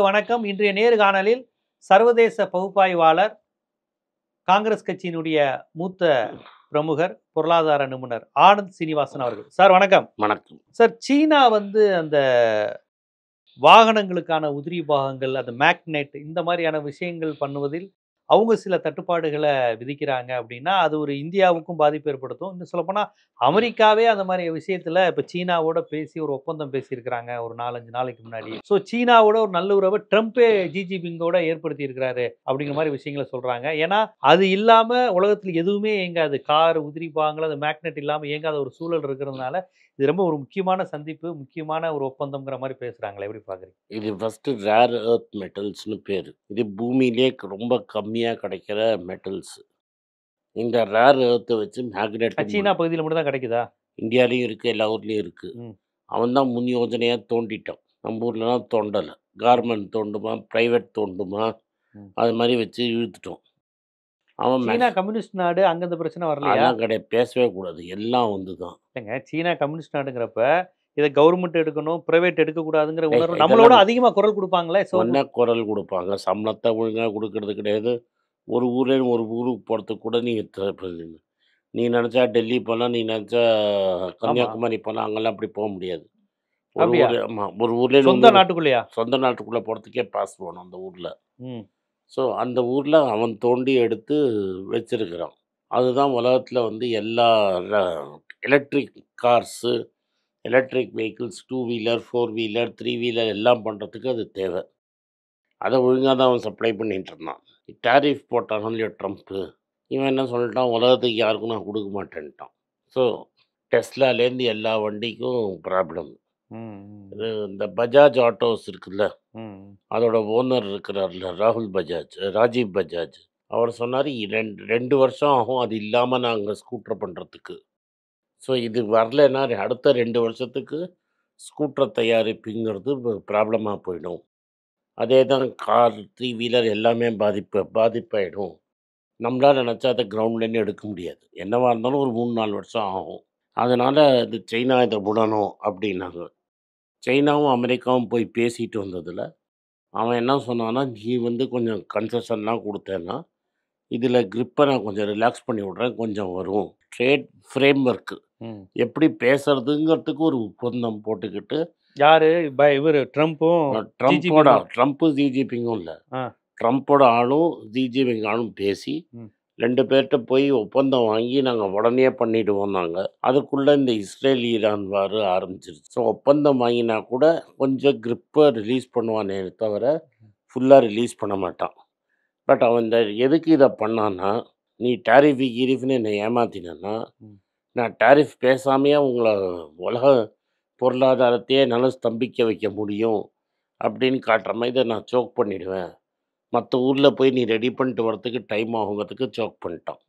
வணக்கம். இன்றைய நேர்காணலில் சர்வதேச பகுப்பாய்வாளர், காங்கிரஸ் கட்சியினுடைய மூத்த பிரமுகர், பொருளாதார நிபுணர் ஆனந்த் சீனிவாசன் அவர்கள். சார் வணக்கம். வணக்கம் சார், சீனா அந்த வாகனங்களுக்கான உதிரி பாகங்கள், அந்த மேக்னெட் இந்த மாதிரியான விஷயங்கள் பண்ணுவதில் அவங்க சில தட்டுப்பாடுகளை விதிக்கிறாங்க அப்படின்னா, அது ஒரு இந்தியாவுக்கும் பாதிப்பு ஏற்படுத்தும். இன்னும் சொல்லப்போனால் அமெரிக்காவே அந்த மாதிரி விஷயத்தில் இப்போ சீனாவோட பேசி ஒரு ஒப்பந்தம் பேசியிருக்கிறாங்க ஒரு 4-5 நாளைக்கு முன்னாடி. ஸோ சீனாவோட ஒரு நல்ல உறவை ட்ரம்ப்பே ஜி ஜின்பிங்கோட ஏற்படுத்தி இருக்கிறாரு அப்படிங்கிற மாதிரி விஷயங்களை சொல்கிறாங்க. ஏன்னா அது இல்லாமல் உலகத்தில் எதுவுமே இயங்காது. கார், உதிரி பாகங்கள், அந்த மேக்னெட் இல்லாமல் இயங்காத ஒரு சூழல் இருக்கிறதுனால இது ரொம்ப ஒரு முக்கியமான சந்திப்பு, முக்கியமான ஒரு ஒப்பந்தம்ங்கிற மாதிரி பேசுகிறாங்களே, எப்படி பார்க்குறீங்க? இது ஃபர்ஸ்ட் ரேர் எர்த் மெட்டல்ஸ்னு பேர். இது பூமியிலே ரொம்ப கம்மியாக கிடைக்கிற மெட்டல்ஸ். இந்த ரேர் எர்த்தை வச்சு மேக்னெட் சீனா பகுதியில் மட்டும் தான் கிடைக்குதா? இந்தியாலையும் இருக்குது, எல்லா ஊர்லேயும் இருக்குது. அவன் தான் முன் யோஜனையாக தோண்டிட்டான். நம்ம ஊர்லலாம் தோண்டலை. கார்மெண்ட் தோண்டுமா, ப்ரைவேட் தோண்டுமா, அது மாதிரி வச்சு இழுத்துட்டோம். அவன் சீனா கம்யூனிஸ்ட் நாடு, அங்க இந்த பிரச்சனை வரலையா? அதெல்லாம் கிடையாது, பேசவே கூடாது, எல்லாம் வந்து தான். இல்லைங்க, சீனா கம்யூனிஸ்ட் நாடுங்கிறப்ப இதை கவர்மெண்ட் எடுக்கணும், பிரைவேட் எடுக்கக்கூடாதுங்கிற உணர்வு நம்மளோட அதிகமாக குரல் கொடுப்பாங்களே. என்ன குரல் கொடுப்பாங்க? சம்பளத்தை ஒழுங்காக கொடுக்கறது கிடையாது. ஒரு ஊர்லேருந்து ஒரு ஊருக்கு போகிறதுக்கு கூட நீ நினச்சா டெல்லி போகலாம், நீ நினச்சா கன்னியாகுமரி போகலாம், அங்கெல்லாம் அப்படி போக முடியாது. ஒரு ஊர், ஆமாம், ஒரு ஊர்லேருந்து சொந்த நாட்டுக்குள்ளேயா? சொந்த நாட்டுக்குள்ளே போகிறதுக்கே பாஸ் போகணும் அந்த ஊரில். ஸோ அந்த ஊரில் அவன் தோண்டி எடுத்து வச்சிருக்கிறான். அதுதான் உலகத்தில் வந்து எல்லா electric cars, electric vehicles, 2 wheeler, 4 wheeler, 3 wheeler எல்லாம் பண்ணுறதுக்கு அது தேவை. அதை ஒழுங்காக தான் அவன் சப்ளை பண்ணிகிட்டு இருந்தான். டேரிஃப் போட்டானோ இல்லையோ ட்ரம்ப்பு, இவன் என்ன சொல்லிட்டான், உலகத்துக்கு யாருக்கும் நான் கொடுக்க மாட்டேன்ட்டான். ஸோ டெஸ்லாலேருந்து எல்லா வண்டிக்கும் ப்ராப்ளம். இது இந்த பஜாஜ் ஆட்டோஸ் இருக்குல்ல, அதோட ஓனர் இருக்கிறார்ல ராஜீவ் பஜாஜ், அவர் சொன்னார் 2 வருஷம் ஆகும் அது இல்லாமல் நாங்கள் ஸ்கூட்டர் பண்ணுறதுக்கு. ஸோ இது வரலைன்னா அடுத்த 2 வருஷத்துக்கு ஸ்கூட்டர் தயாரிப்புங்கிறது ப்ராப்ளமாக போயிடும். அதே தான் கார், 3 வீலர் எல்லாமே பாதிப்பாயிடும். நம்மளால் நினச்சா அதை கிரவுண்ட்லேருந்து எடுக்க முடியாது. என்னவாக இருந்தாலும் ஒரு 3-4 வருஷம் ஆகும். அதனால் இது சைனா இதை விடணும் அப்படின்னாங்க. சைனாவும் அமெரிக்காவும் போய் பேசிட்டு வந்ததில் அவன் என்ன சொன்னான்னா, நீ வந்து கொஞ்சம் கன்செஷன்லாம் கொடுத்தேன்னா இதில் கிரிப்பை நான் கொஞ்சம் ரிலாக்ஸ் பண்ணி விட்றேன், கொஞ்சம் வரும். ட்ரேட் ஃப்ரேம் ஒர்க்கு எப்படி பேசுறதுங்கிறதுக்கு ஒரு ஒப்பந்தம் போட்டுக்கிட்டு, யாரு இவர் ட்ரம்ப்பும் ட்ரம்ப்பு ஜி ஜின்பிங்கும் இல்லை, ட்ரம்ப்போட ஆளும் ஜி ஜின்பிங் ஆளும் பேசி 2 பேர்கிட்ட போய் ஒப்பந்தம் வாங்கி நாங்கள் உடனே பண்ணிவிடுவோம். நாங்கள் அதுக்குள்ளே இந்த இஸ்ரேல் ஈரான் வார் ஆரம்பிச்சிருச்சு. ஸோ ஒப்பந்தம் வாங்கினா கூட கொஞ்சம் கிரிப்பை ரிலீஸ் பண்ணுவானே தவிர ஃபுல்லாக ரிலீஸ் பண்ண மாட்டான். பட் அவன் இந்த எதுக்கு இதை பண்ணான்னா, நீ டேரிஃப்னு என்னை ஏமாத்தினா, நான் டேரிஃப் பேசாமையே உங்களை உலக பொருளாதாரத்தையே என்னால் ஸ்தம்பிக்க வைக்க முடியும் அப்படின்னு காட்டுற மாதிரி இதை நான் சோக் பண்ணிவிடுவேன். மற்ற ஊரில் போய் நீ ரெடி பண்ணிட்டு வரத்துக்கு டைம் ஆகுங்கிறதுக்கு சோக் பண்ணிட்டான்.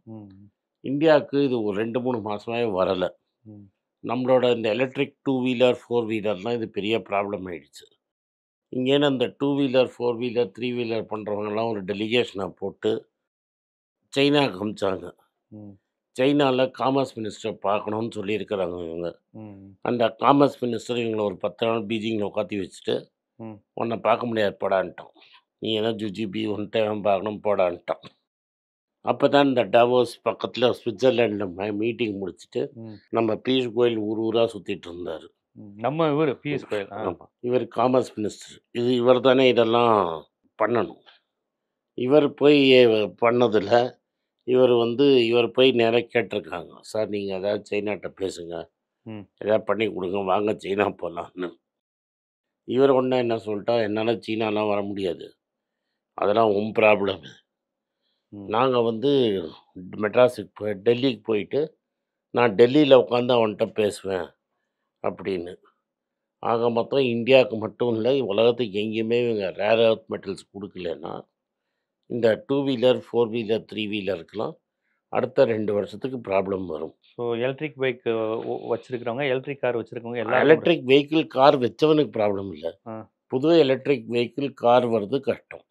இந்தியாவுக்கு இது ஒரு 2-3 மாதமாகவே வரலை. நம்மளோட இந்த எலக்ட்ரிக் 2 வீலர் 4 வீலர்லாம் இது பெரிய ப்ராப்ளம் ஆகிடுச்சு. இங்கேன்னு அந்த 2 வீலர் 4 வீலர் 3 வீலர் பண்ணுறவங்கலாம் ஒரு டெலிகேஷனை போட்டு சைனாவுக்கு அமிச்சாங்க. சைனாவில் காமர்ஸ் மினிஸ்டர் பார்க்கணுன்னு சொல்லியிருக்கிறாங்க இவங்க. அந்த காமர்ஸ் மினிஸ்டர் இவங்களை ஒரு 10 நாள் பீஜிங்கில் உட்காத்தி வச்சுட்டு, உன்னை பார்க்க முடியாது போடான்ட்டான். நீ என்ன ஜுஜிபி ஒன்ட்டை பார்க்கணும் போடான்ட்டான். அப்போ தான் இந்த டாவோஸ் பக்கத்தில் சுவிட்சர்லாண்டில் மீட்டிங் முடிச்சுட்டு நம்ம பியூஷ் கோயல் ஊராக சுற்றிட்டு இருந்தார். நம்ம இவர் பியூஷ் கோயல். ஆமாம், இவர் காமர்ஸ் மினிஸ்டர். இவர் தானே இதெல்லாம் பண்ணணும். இவர் போய் பண்ணதில் இவர் போய் நேராக கேட்டிருக்காங்க, சார் நீங்கள் ஏதாவது சைனாட்ட பேசுங்க, எதாவது பண்ணி கொடுங்க, வாங்க சைனா போகலான்னு. இவர் ஒன்றா என்ன சொல்லிட்டா, என்னால் சீனாலாம் வர முடியாது, அதெல்லாம் உன் ப்ராப்ளம். நாங்கள் மெட்ராஸுக்கு டெல்லிக்கு போயிட்டு நான் டெல்லியில் உட்காந்து அவன்கிட்ட பேசுவேன் அப்படின்னு. ஆக மொத்தம் இந்தியாவுக்கு மட்டும் இல்லை, உலகத்துக்கு எங்கேயுமே இவங்க ரேர் எர்த் மெட்டல்ஸ் கொடுக்கலன்னா இந்த 2 வீலர் 4 வீலர் 3 வீலருக்கெலாம் அடுத்த 2 வருஷத்துக்கு ப்ராப்ளம் வரும். ஸோ எலக்ட்ரிக் பைக் வச்சுருக்கிறவங்க, எலக்ட்ரிக் கார் வச்சுருக்கவங்க எல்லாம், எலக்ட்ரிக் வெஹிக்கிள் கார் வச்சவனுக்கு ப்ராப்ளம் இல்லை, புது எலக்ட்ரிக் வெஹிக்கிள் கார் வர்றது கஷ்டம்.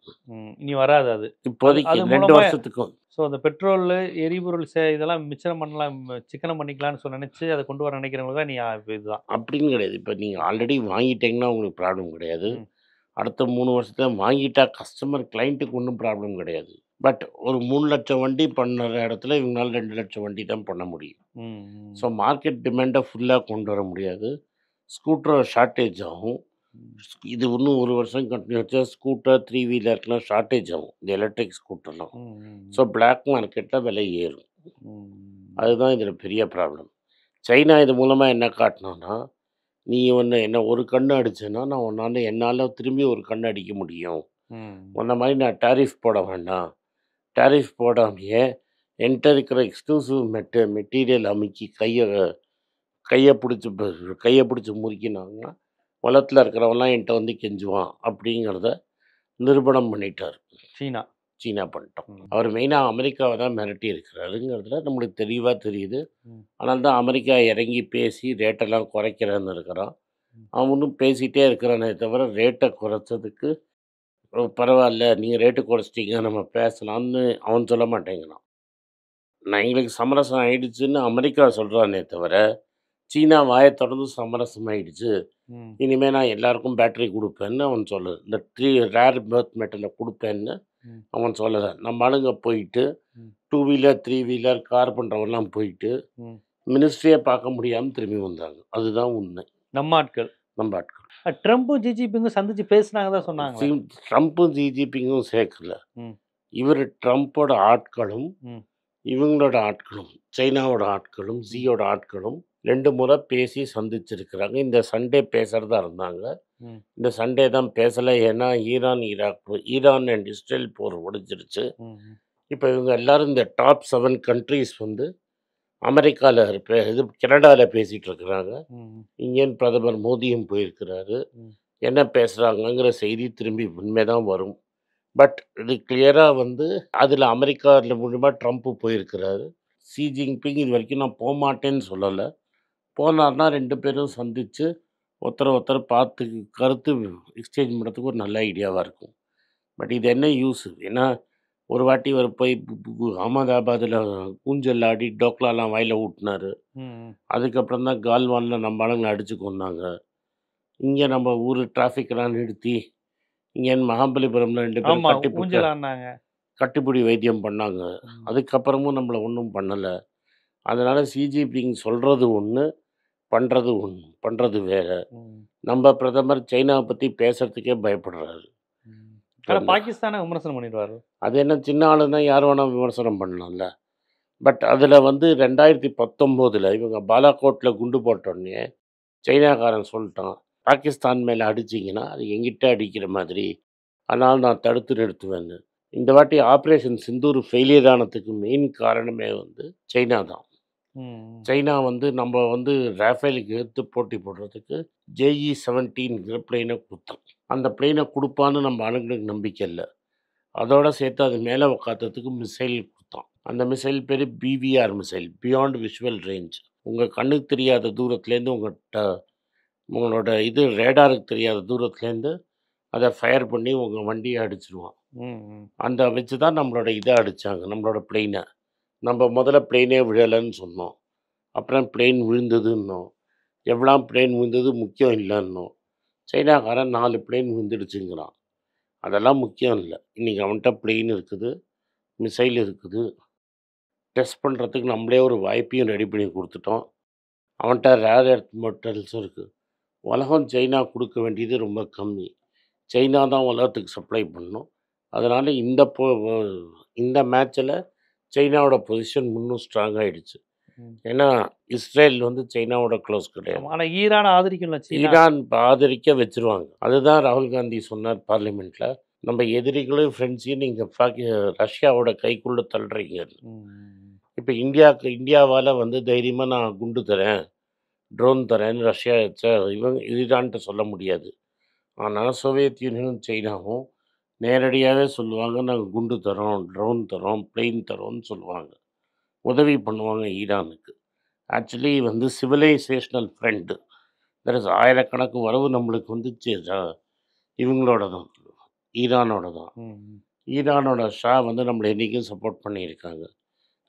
இனி வராது அது இப்போதைக்கு 2 வருஷத்துக்கும். ஸோ அந்த பெட்ரோல், எரிபொருள் இதெல்லாம் மிச்சம் பண்ணலாம், சிக்கனம் பண்ணிக்கலாம்னு நினச்சி அதை கொண்டு வர நினைக்கிறவங்க தான் நீ இதுதான் அப்படின்னு கிடையாது. இப்போ நீங்கள் ஆல்ரெடி வாங்கிட்டீங்கன்னா உங்களுக்கு ப்ராப்ளம் கிடையாது. அடுத்த 3 வருஷத்துல வாங்கிட்டா கஸ்டமர் கிளையண்ட்டுக்கு ஒண்ணும் ப்ராப்ளம் கிடையாது. பட் ஒரு 3,00,000 வண்டி பண்ணுற இடத்துல இவங்களால 2,00,000 வண்டி தான் பண்ண முடியும். ம். ஸோ மார்க்கெட் டிமாண்டை ஃபுல்லா கொண்டு வர முடியாது. ஸ்கூட்டர் ஷார்ட்டேஜ் ஆகும். இது இன்னும் 1 வருஷம் கண்டினியூ ஆச்சா ஸ்கூட்டர், 3 வீலர்க்குலாம் ஷார்ட்டேஜ் ஆகும். இந்த எலக்ட்ரிக் ஸ்கூட்டர்லாம். ஸோ பிளாக் மார்க்கெட்ல விலை ஏறும். அதுதான் இதில பெரிய ப்ராப்ளம். சைனா இது மூலமா என்ன காட்டுனான்னா, நீ என்ன ஒரு கண்ணு அடிச்சேன்னா, நான் என்னால திரும்பி ஒரு கண்ணு அடிக்க முடியும். உன்ன மாரி நான் டாரிஃப் போட வேண்டாம். டாரிஃப் போடாமயே என்ட்ட இருக்கிற எக்ஸ்க்ளூசிவ் மெட்டீரியல் அமுக்கி கைய பிடிச்சு முறுக்கினாங்கன்னா, உலகத்துல இருக்கிறவன்லாம் என்ட்ட வந்து கெஞ்சுவான் அப்படிங்கிறத நிரூபணம் பண்ணிட்டாரு. சீனா பண்ணிட்டோம். அவர் மெயினா அமெரிக்காவை தான் மிரட்டி இருக்கிறாருங்கிறதுல நம்மளுக்கு தெளிவா தெரியுது. அதனால தான் அமெரிக்கா இறங்கி பேசி ரேட்டெல்லாம் குறைக்கிறேன்னு இருக்கிறான். அவனும் பேசிட்டே இருக்கிறானே தவிர ரேட்டை குறைச்சதுக்கு பரவாயில்ல நீங்கள் ரேட்டு குறைச்சிட்டீங்க நம்ம பேசலாம்னு அவன் சொல்ல மாட்டேங்கிறான். நான் எங்களுக்கு சமரசம் ஆயிடுச்சுன்னு அமெரிக்கா சொல்கிறானே தவிர சீனா வாயை தொடர்ந்து சமரசம் ஆயிடுச்சு, இனிமேல் நான் எல்லாருக்கும் பேட்டரி கொடுப்பேன்னு அவன் சொல்லலை. இந்த ரேர் பர்த் மெட்டலை கொடுப்பேன்னு அவன் சொல்லலை. நம்ம ஆளுங்க போயிட்டு 2 வீலர் 3 வீலர் கார் பண்ணுறவெல்லாம் போயிட்டு மினிஸ்ட்ரியே பார்க்க முடியாமல் திரும்பி வந்தாங்க. அதுதான் உண்மை. நம்ம ஆட்கள் ட்ரம்ப்பும் ஜிஜிபிங்கும் சந்திச்சு பேசினாங்க தான் சொன்னாங்க. ட்ரம்ப்பும் ஜிஜிபிங்கும் சேர்க்கல. இவர் ட்ரம்ப்போட ஆட்களும் இவங்களோட ஆட்களும் சைனாவோட ஆட்களும் ஜியோட ஆட்களும் 2 முறை பேசி சந்திச்சிருக்கிறாங்க. இந்த சண்டே பேசுகிறதா இருந்தாங்க. இந்த சண்டே தான் பேசலை. ஏன்னா ஈரான் அண்ட் இஸ்ரேல் போர் ஒடிச்சிருச்சு. இப்போ இவங்க எல்லாரும் இந்த டாப் 7 கண்ட்ரீஸ் வந்து அமெரிக்காவில் கனடாவில் பேசிகிட்டு இருக்கிறாங்க. இங்கேன்னு பிரதமர் மோடியும் போயிருக்கிறாரு. என்ன பேசுகிறாங்கங்கிற செய்தி திரும்பி உண்மைதான் வரும். பட் இது கிளியராக வந்து அதில் அமெரிக்காவில் மூலமாக ட்ரம்ப்பு போயிருக்கிறாரு. ஷி ஜின்பிங் இது வரைக்கும் நான் போகமாட்டேன்னு சொல்லலை. போனார்னா 2 பேரும் சந்தித்து ஒருத்தர் பார்த்து கருத்து எக்ஸ்சேஞ்ச் பண்ணுறதுக்கு ஒரு நல்ல ஐடியாவாக இருக்கும். பட் இது என்ன யூஸ்? ஏன்னா ஒரு வாட்டி அவர் போய் அகமதாபாத்தில் ஊஞ்சல் ஆடி டோக்லாலாம் வாயில் ஊட்டினார். அதுக்கப்புறம் தான் கால்வானில் நம்ம ஆளுங்களை அடித்து கொண்டாங்க. இங்கே நம்ம ஊர் டிராஃபிக்கெல்லாம் நிறுத்தி இங்கேன்னு மகாபலிபுரம்ல 2 பேரும் கட்டிப்பிடி வைத்தியம் பண்ணாங்க. அதுக்கப்புறமும் நம்மளை ஒன்றும் பண்ணலை. அதனால் சிஜிபிங் சொல்கிறது ஒன்று, பண்ணுறது வேறு. நம்ம பிரதமர் சைனாவை பற்றி பேசுகிறதுக்கே பயப்படுறாரு. பாகிஸ்தானை விமர்சனம் பண்ணிடுவார். அது என்ன சின்ன ஆளுன்னா யார் வேணால் விமர்சனம் பண்ணலாம்ல. பட் அதில் வந்து 2019 இவங்க பாலாகோட்டில் குண்டு போட்டோடனே சைனாக்காரன் சொல்லிட்டான், பாகிஸ்தான் மேலே அடிச்சிங்கன்னா அது எங்கிட்ட அடிக்கிற மாதிரி, அதனால் நான் தடுத்து நிறுத்துவேன்னு. இந்த வாட்டி ஆப்ரேஷன் சிந்தூர் ஃபெயிலியர் ஆனதுக்கு மெயின் காரணமே வந்து சைனா தான். சைனா வந்து நம்ம வந்து ராஃபேலுக்கு எடுத்து போட்டி போடுறதுக்கு JE-17 பிளெயினை கொடுத்தான். அந்த பிளெயினை கொடுப்பான்னு நம்ம ஆளுங்களுக்கு நம்பிக்கை இல்லை. அதோட சேர்த்து அது மேலே உட்காத்துறதுக்கு மிசைல் கொடுத்தான். அந்த மிசைல் பேர் BVR missile, beyond visual range. உங்கள் கண்ணுக்கு தெரியாத தூரத்துலேருந்து உங்களோட ரேடாருக்கு தெரியாத தூரத்துலேருந்து அதை ஃபயர் பண்ணி உங்கள் வண்டியை அடிச்சிருவான். அந்த வச்சு தான் நம்மளோட இதை அடித்தாங்க, நம்மளோட பிளெயினை. நம்ம முதல்ல பிளெயினே விழலைன்னு சொன்னோம். அப்புறம் பிளெயின் விழுந்ததுன்னோம். எவ்வளோ பிளெயின் விழுந்தது முக்கியம் இல்லைன்னோம். சைனாக்காரன் 4 பிளெயின் விழுந்துடுச்சுங்கிறான். அதெல்லாம் முக்கியம் இல்லை. இன்றைக்கி அவன்கிட்ட பிளெயின் இருக்குது, மிசைல் இருக்குது. டெஸ்ட் பண்ணுறதுக்கு நம்மளே ஒரு வாய்ப்பையும் ரெடி பண்ணி கொடுத்துட்டோம். அவன்கிட்ட ரேர் எர்த் மெட்டல்ஸும் இருக்குது. உலகம் சைனா கொடுக்க வேண்டியது ரொம்ப கம்மி. சைனா தான் உலகத்துக்கு சப்ளை பண்ணணும். அதனால் இந்த மேட்ச்சில் சைனாவோட பொசிஷன் இன்னும் ஸ்ட்ராங் ஆகிடுச்சு. ஏன்னா இஸ்ரேல் வந்து சைனாவோட க்ளோஸ் கிடையாது. ஆனால் ஈரான் ஆதரிக்க வச்சுருவாங்க. அதுதான் ராகுல் காந்தி சொன்னார் பார்லிமெண்ட்டில், நம்ம எதிரிகளையும் ஃப்ரெண்ட்ஸையும் நீங்கள் ரஷ்யாவோட கைக்குள்ளே தள்ளுறீங்க. இப்போ இந்தியாவால் வந்து தைரியமாக நான் குண்டு தரேன், ட்ரோன் தரேன்னு ஈரான்கிட்ட சொல்ல முடியாது. ஆனால் சோவியத் யூனியனும் சைனாவும் நேரடியாகவே சொல்லுவாங்க, நாங்கள் குண்டு தரோம், ட்ரோன் தரோம், பிளெயின் தரோன்னு சொல்லுவாங்க. உதவி பண்ணுவாங்க ஈரானுக்கு. ஆக்சுவலி வந்து சிவிலைசேஷனல் ஃப்ரெண்டு. தட் இஸ் ஆயிரக்கணக்கு வரவு நம்மளுக்கு வந்துச்சு இவங்களோட தான், ஈரானோட தான். ஈரானோட ஷா வந்து நம்மளை என்றைக்கும் சப்போர்ட் பண்ணியிருக்காங்க.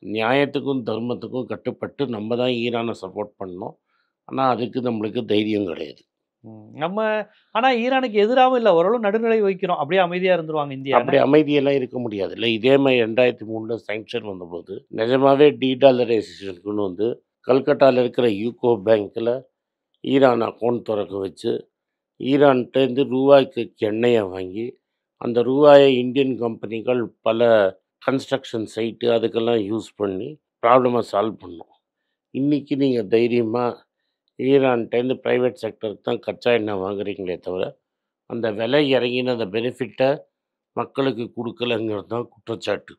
நியாயத்துக்கும் தர்மத்துக்கும் கட்டுப்பட்டு நம்ம தான் ஈரானை சப்போர்ட் பண்ணோம். ஆனால் அதுக்கு நம்மளுக்கு தைரியம் கிடையாது. நம்ம ஆனா ஈரானுக்கு எதிராகவும் இல்லை, ஓரளவு நடுநிலை வைக்கிறோம், அப்படியே அமைதியா இருந்துருவாங்க இந்தியா. அப்படி அமைதியெல்லாம் இருக்க முடியாது இல்லை. இதே மாதிரி 2003 சாங்ஷன் வந்தபோது நிஜமாவே டீடாலரைசேஷனுக்குன்னு வந்து கல்கட்டாவில் இருக்கிற யூகோ பேங்க்கில் ஈரான் அக்கௌண்ட் திறக்க வச்சு ஈரான்கிட்டேருந்து ரூபாய்க்கு எண்ணெயை வாங்கி அந்த ரூபாயை இந்தியன் கம்பெனிகள் பல கன்ஸ்ட்ரக்ஷன் சைட்டு அதுக்கெல்லாம் யூஸ் பண்ணி ப்ராப்ளமை சால்வ் பண்ணோம். இன்றைக்கி நீங்கள் தைரியமாக ஈரான்கிட்டேருந்து ப்ரைவேட் செக்டருக்கு தான் கச்சா எண்ணெய் வாங்குறீங்களே தவிர அந்த விலை இறங்கின அந்த பெனிஃபிட்டை மக்களுக்கு கொடுக்கலங்கிறது தான் குற்றச்சாட்டு.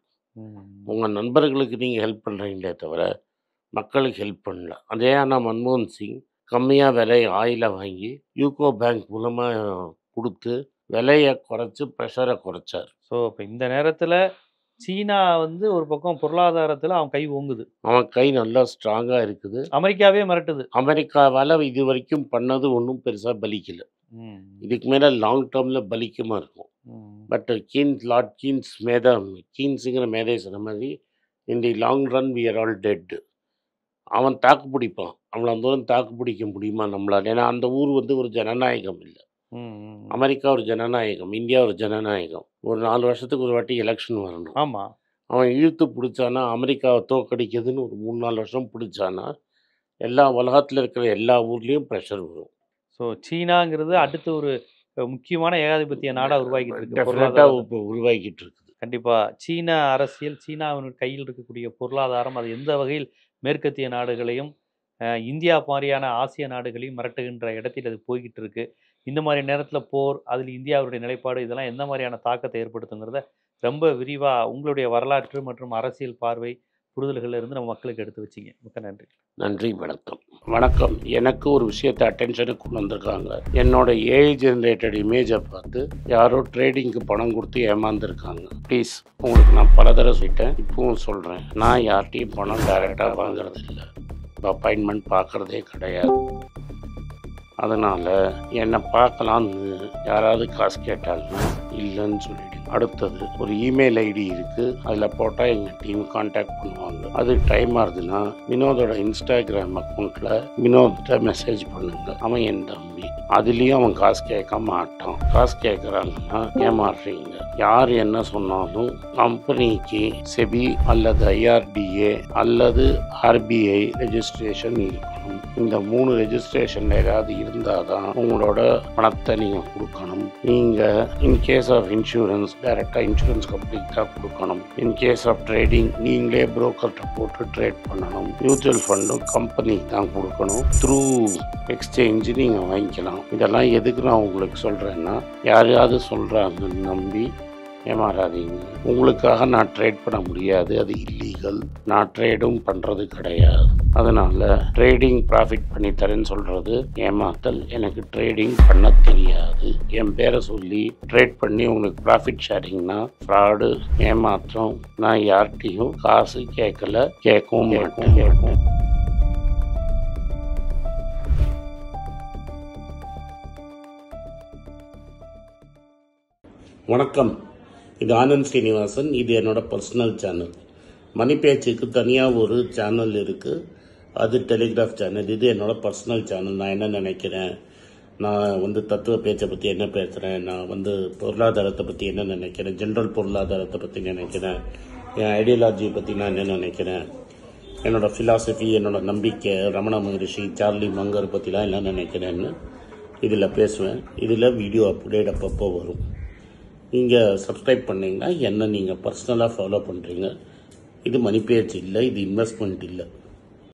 உங்கள் நண்பர்களுக்கு நீங்கள் ஹெல்ப் பண்ணுறீங்களே தவிர மக்களுக்கு ஹெல்ப் பண்ணல. அதே ஆனால் மன்மோகன் சிங் கம்மியாக விலை ஆயிலை வாங்கி யூகோ பேங்க் மூலமாக கொடுத்து விலையை குறைச்சி ப்ரெஷரை குறைச்சார். ஸோ இப்போ இந்த நேரத்தில் சீனா வந்து ஒரு பக்கம் பொருளாதாரத்தில் அவன் கை ஓங்குது, அவன் கை நல்லா ஸ்ட்ராங்காக இருக்குது. அமெரிக்காவே மிரட்டுது. அமெரிக்காவால் இது வரைக்கும் பண்ணது ஒன்றும் பெருசாக பலிக்கலை. இதுக்கு மேலே லாங் டேர்மில் பலிக்குமா இருக்கும். பட் லார்ட் கீன்ஸுங்கிற மேதை சொன்ன மாதிரி in the long run we are all dead. அவன் தாக்கு பிடிப்பான். அவ்வளோ தூரம் தாக்கு பிடிக்க முடியுமா நம்மளால்? ஏன்னா அந்த ஊர் வந்து ஒரு ஜனநாயகம் இல்லை. அமெரிக்கா ஒரு ஜனநாயகம், இந்தியா ஒரு ஜனநாயகம். ஒரு 4 வருஷத்துக்கு ஒரு வாட்டி எலெக்ஷன் வரணும். ஆமாம், அவன் இழுத்து பிடிச்சானா அமெரிக்காவை தோக்கடிக்கிறதுன்னு ஒரு 3-4 வருஷம் பிடிச்சானா எல்லா உலகத்தில் இருக்கிற எல்லா ஊர்லேயும் ப்ரெஷர் வரும். ஸோ சீனாங்கிறது அடுத்து ஒரு முக்கியமான ஏகாதிபத்திய நாடாக உருவாக்கிட்டு இருக்கு, டெஃபினட்டாக இப்போ உருவாக்கிட்டு இருக்குது. கண்டிப்பாக சீன அரசியல், சீனாவின் கையில் இருக்கக்கூடிய பொருளாதாரம் அது எந்த வகையில் மேற்கத்திய நாடுகளையும் இந்தியா மாதிரியான ஆசிய நாடுகளையும் மிரட்டுகின்ற இடத்தில் அது போய்கிட்டு இருக்கு. இந்த மாதிரி நேரத்தில் போர், அதில் இந்தியாவுடைய நிலைப்பாடு, இதெல்லாம் எந்த மாதிரியான தாக்கத்தை ஏற்படுத்துங்கிறத ரொம்ப விரிவாக உங்களுடைய வரலாற்று மற்றும் அரசியல் பார்வை புரிதல்களில் இருந்து நம்ம மக்களுக்கு எடுத்து வச்சிங்க. மிக்க நன்றி. நன்றி, வணக்கம். வணக்கம். எனக்கு ஒரு விஷயத்தை அட்டென்ஷனுக்கு கொண்டு வந்திருக்காங்க. என்னோட ஏஐ ஜென்ரேட்டட் இமேஜை பார்த்து யாரோ ட்ரேடிங்க்கு பணம் கொடுத்து ஏமாந்துருக்காங்க. ப்ளீஸ், உங்களுக்கு நான் பல தடவை சொல்லிட்டேன், இப்பவும் சொல்கிறேன், நான் யார்கிட்டையும் பணம் டைரெக்டாக வாங்குறது இல்லை, அப்பாயின்மெண்ட் பார்க்குறதே கிடையாது. அதனால் என்னை பார்க்கலான்னு யாராவது காசு கேட்டாலும் இல்லைன்னு சொல்லிவிடு. அடுத்தது ஒரு இமெயில் ஐடி இருக்குது, அதில் போட்டால் எங்கள் டீம் கான்டாக்ட் பண்ணுவாங்க. அது டைம் ஆகுதுன்னா வினோதோட இன்ஸ்டாகிராம் அக்கௌண்ட்டில் வினோத்திட்ட மெசேஜ் பண்ணுங்க. அவன் என் தம்பி, அதுலேயும் அவன் காசு கேட்க மாட்டான். காசு கேட்குறாங்கன்னா ஏமாறுறீங்க. யார் என்ன சொன்னாலும் கம்பெனிக்கு செபி அல்லது ஐஆர்டிஏ அல்லது ஆர்பிஐ ரெஜிஸ்ட்ரேஷன் இருக்கணும். இந்த 3 ரெஜிஸ்ட்ரேஷன் ஏதாவது இருந்தால் தான் உங்களோட பணத்தை நீங்கள் கொடுக்கணும். நீங்கள் இன்கேஸ் ஆஃப் இன்சூரன்ஸ் டைரெக்டாக இன்சூரன்ஸ் கம்பெனிக்கு தான் கொடுக்கணும். இன்கேஸ் ஆஃப் ட்ரேடிங் நீங்களே புரோக்கர்கிட்ட போட்டு ட்ரேட் பண்ணணும். மியூச்சுவல் ஃபண்டும் கம்பெனிக்கு தான் கொடுக்கணும். த்ரூ எக்ஸ்சேஞ்சு நீங்கள் வாங்கிக்கலாம். இதெல்லாம் எதுக்கு நான் உங்களுக்கு சொல்கிறேன்னா, யாரையாவது சொல்கிறாங்கன்னு நம்பி ஏமாறாதீங்க. உங்களுக்காக நான் ட்ரேட் பண்ண முடியாது, அது இல்லீகல். நான் ட்ரேடும் பண்ணுறது கிடையாது. அதனால் ட்ரேடிங் ப்ராஃபிட் பண்ணி தரேன்னு சொல்கிறது ஏமாத்தல். எனக்கு ட்ரேடிங் பண்ண தெரியாது. என் பேரை சொல்லி ட்ரேட் பண்ணி உங்களுக்கு ப்ராஃபிட் ஷேரிங்னா ஃப்ராடு, ஏமாற்றம். நான் யார்கிட்டையும் காசு கேட்கல, கேட்கவும் மாட்டேன். வணக்கம். இது ஆனந்த் ஸ்ரீனிவாசன். இது என்னோட பர்சனல் சேனல். மணி பேச்சுக்கு தனியாக ஒரு சேனல் இருக்குது, அது டெலிகிராஃப் சேனல். இது என்னோட பர்சனல் சேனல். நான் என்ன நினைக்கிறேன், நான் தத்துவ பேச்சை பற்றி என்ன பேசுகிறேன், நான் பொருளாதாரத்தை பற்றி என்ன நினைக்கிறேன், ஜென்ரல் பொருளாதாரத்தை பற்றி நினைக்கிறேன், என் ஐடியாலஜியை பற்றி நான் என்ன நினைக்கிறேன், என்னோடய ஃபிலாசபி, என்னோடய நம்பிக்கை, ரமண மகரிஷி, சார்லி மங்கர் பற்றிலாம் என்ன நினைக்கிறேன்னு இதில் பேசுவேன். இதில் வீடியோ அப்டேட் அப்பப்போ வரும். நீங்கள் சப்ஸ்கிரைப் பண்ணிங்கன்னா என்ன நீங்கள் பர்சனலாக ஃபாலோ பண்ணுறீங்க. இது மணி பேச்சு இல்லை, இது இன்வெஸ்ட்மெண்ட் இல்லை.